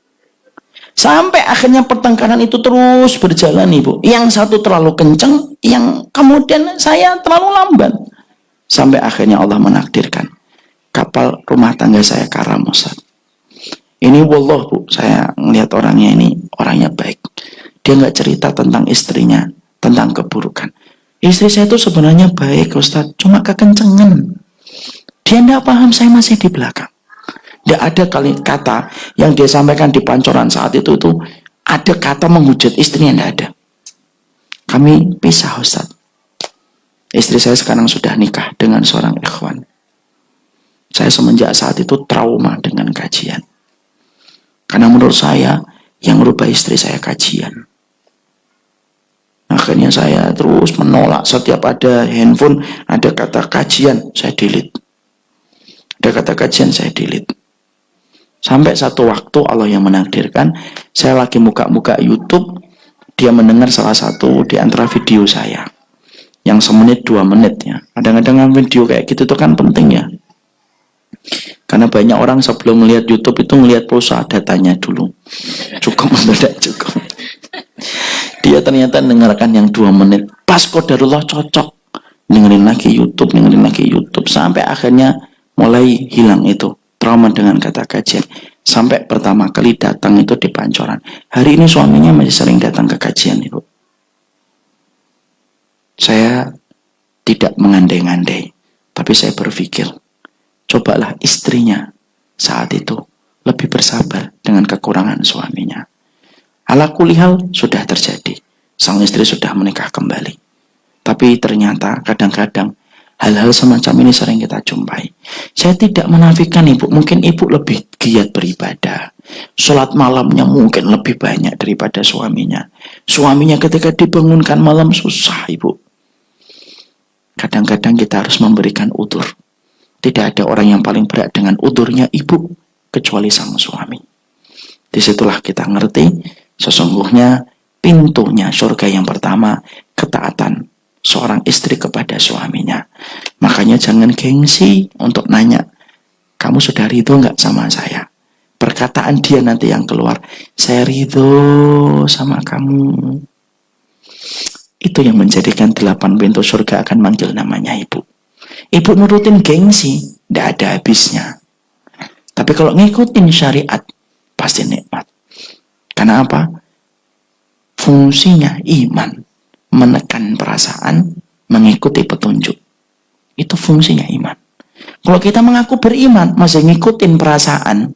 Sampai akhirnya pertengkaran itu terus berjalan ibu. Yang satu terlalu kenceng, yang kemudian saya terlalu lambat. Sampai akhirnya Allah menakdirkan kapal rumah tangga saya karam, Ustaz. Ini wallah Bu, saya ngelihat orangnya ini orangnya baik. Dia nggak cerita tentang istrinya, tentang keburukan. Istri saya itu sebenarnya baik Ustaz, cuma kekencengan. Dia nggak paham saya masih di belakang. Nggak ada kata yang dia sampaikan di pancoran saat itu ada kata menghujat istrinya, nggak ada. Kami pisah Ustaz. Istri saya sekarang sudah nikah dengan seorang ikhwan. Saya semenjak saat itu trauma dengan kajian. Karena menurut saya yang merubah istri saya kajian. Akhirnya saya terus menolak setiap ada handphone, ada kata kajian, saya delete. Ada kata kajian, saya delete. Sampai satu waktu Allah yang menakdirkan, saya lagi buka YouTube, dia mendengar salah satu di antara video saya. Yang 1 menit 2 menit ya. Kadang-kadang video kayak gitu itu kan penting ya. Karena banyak orang sebelum melihat YouTube itu melihat pulsa datanya dulu. Cukup atau tidak cukup. Dia ternyata dengarkan yang 2 menit. Pas qadarullah cocok. Dengerin lagi YouTube. Sampai akhirnya mulai hilang itu. Trauma dengan kata kajian. Sampai pertama kali datang itu di Pancoran. Hari ini suaminya masih sering datang ke kajian Ibu. Saya tidak mengandai-andai. Tapi saya berpikir. Cobalah istrinya saat itu lebih bersabar dengan kekurangan suaminya. Ala kulihal sudah terjadi. Sang istri sudah menikah kembali. Tapi ternyata kadang-kadang hal-hal semacam ini sering kita jumpai. Saya tidak menafikan Ibu. Mungkin Ibu lebih giat beribadah. Sholat malamnya mungkin lebih banyak daripada suaminya. Suaminya ketika dibangunkan malam susah Ibu. Kadang-kadang kita harus memberikan udzur. Tidak ada orang yang paling berat dengan udurnya Ibu kecuali sang suami. Disitulah kita ngerti sesungguhnya pintunya surga yang pertama ketaatan seorang istri kepada suaminya. Makanya jangan gengsi untuk nanya, kamu sudah ridho nggak sama saya? Perkataan dia nanti yang keluar, saya ridho sama kamu. Itu yang menjadikan 8 pintu surga akan manggil namanya Ibu. Ibu nurutin gengsi, tidak ada habisnya. Tapi kalau ngikutin syariat, pasti nikmat. Karena apa? Fungsinya iman, menekan perasaan, mengikuti petunjuk. Itu fungsinya iman. Kalau kita mengaku beriman, masih ngikutin perasaan,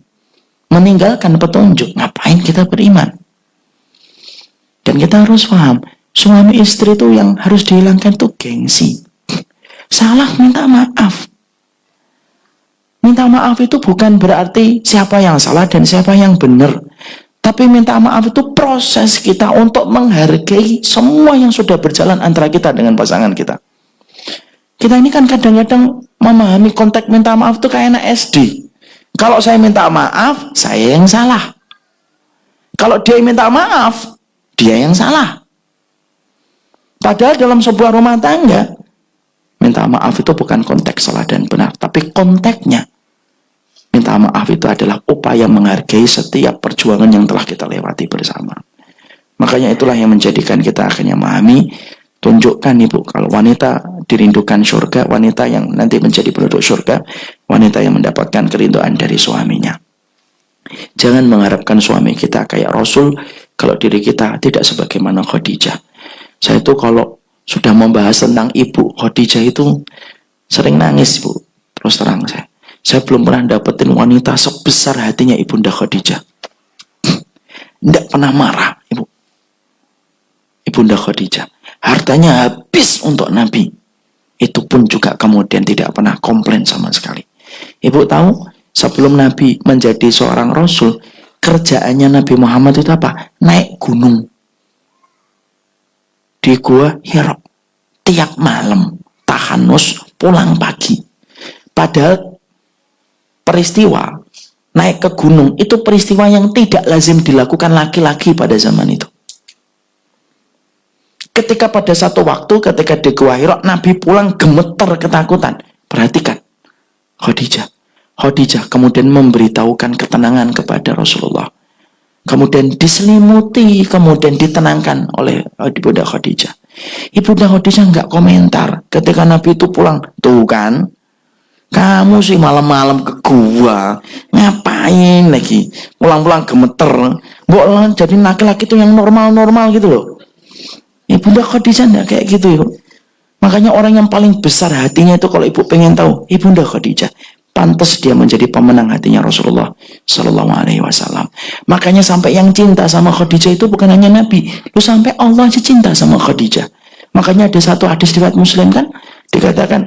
meninggalkan petunjuk, ngapain kita beriman? Dan kita harus paham, suami istri itu yang harus dihilangkan itu gengsi. Salah minta maaf. Minta maaf itu bukan berarti siapa yang salah dan siapa yang benar. Tapi minta maaf itu proses kita untuk menghargai semua yang sudah berjalan antara kita dengan pasangan kita. Kita ini kan kadang-kadang memahami konteks minta maaf itu kayak anak SD. Kalau saya minta maaf, saya yang salah. Kalau dia minta maaf, dia yang salah. Padahal dalam sebuah rumah tangga, minta maaf itu bukan konteks salah dan benar, tapi konteksnya. Minta maaf itu adalah upaya menghargai setiap perjuangan yang telah kita lewati bersama. Makanya itulah yang menjadikan kita akhirnya memahami, tunjukkan Ibu, kalau wanita dirindukan surga, wanita yang nanti menjadi penduduk surga, wanita yang mendapatkan kerinduan dari suaminya. Jangan mengharapkan suami kita kayak Rasul, kalau diri kita tidak sebagaimana Khadijah. Saya itu kalau sudah membahas tentang Ibu Khadijah itu sering nangis Bu. Terus terang saya belum pernah dapetin wanita sebesar hatinya Ibunda Khadijah. Tidak pernah marah Ibu. Ibunda Khadijah. Hartanya habis untuk Nabi. Itu pun juga kemudian tidak pernah komplain sama sekali. Ibu tahu sebelum Nabi menjadi seorang Rasul, kerjaannya Nabi Muhammad itu apa? Naik gunung. Di Gua Hira. Tiap malam tahanus pulang pagi. Padahal peristiwa naik ke gunung itu peristiwa yang tidak lazim dilakukan laki-laki pada zaman itu. Ketika pada satu waktu ketika di Gua Hira Nabi pulang gemeter ketakutan. Perhatikan Khadijah kemudian memberitahukan ketenangan kepada Rasulullah. Kemudian diselimuti, kemudian ditenangkan oleh Ibunda Khadijah. Ibunda Khadijah nggak komentar ketika Nabi itu pulang. Tuh kan, kamu sih malam-malam ke gua, ngapain lagi? Pulang-pulang gemeter. Mbok jadi laki-laki itu yang normal-normal gitu loh. Ibunda Khadijah enggak kayak gitu, Ibu. Makanya orang yang paling besar hatinya itu kalau Ibu pengen tahu, Ibunda Khadijah. Pantas dia menjadi pemenang hatinya Rasulullah Sallallahu Alaihi Wasallam. Makanya sampai yang cinta sama Khadijah itu bukan hanya Nabi, lu sampai Allah aja cinta sama Khadijah. Makanya ada satu hadis riwayat Muslim kan, dikatakan,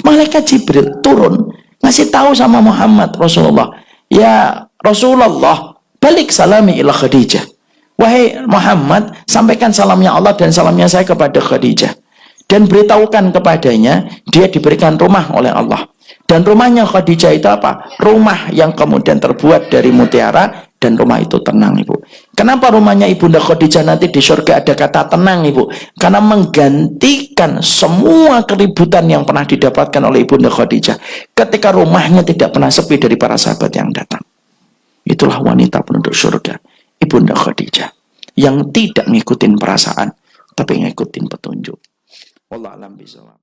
malaikat Jibril turun ngasih tahu sama Muhammad Rasulullah, ya Rasulullah, balik salami ila Khadijah. Wahai Muhammad, sampaikan salamnya Allah dan salamnya saya kepada Khadijah. Dan beritahukan kepadanya, dia diberikan rumah oleh Allah. Dan rumahnya Khadijah itu apa? Rumah yang kemudian terbuat dari mutiara, dan rumah itu tenang, Ibu. Kenapa rumahnya Ibunda Khadijah nanti di surga ada kata tenang, Ibu? Karena menggantikan semua keributan yang pernah didapatkan oleh Ibunda Khadijah. Ketika rumahnya tidak pernah sepi dari para sahabat yang datang. Itulah wanita penduduk surga, Ibunda Khadijah, yang tidak ngikutin perasaan, tapi ngikutin petunjuk. Wallahu a'lam bishawab.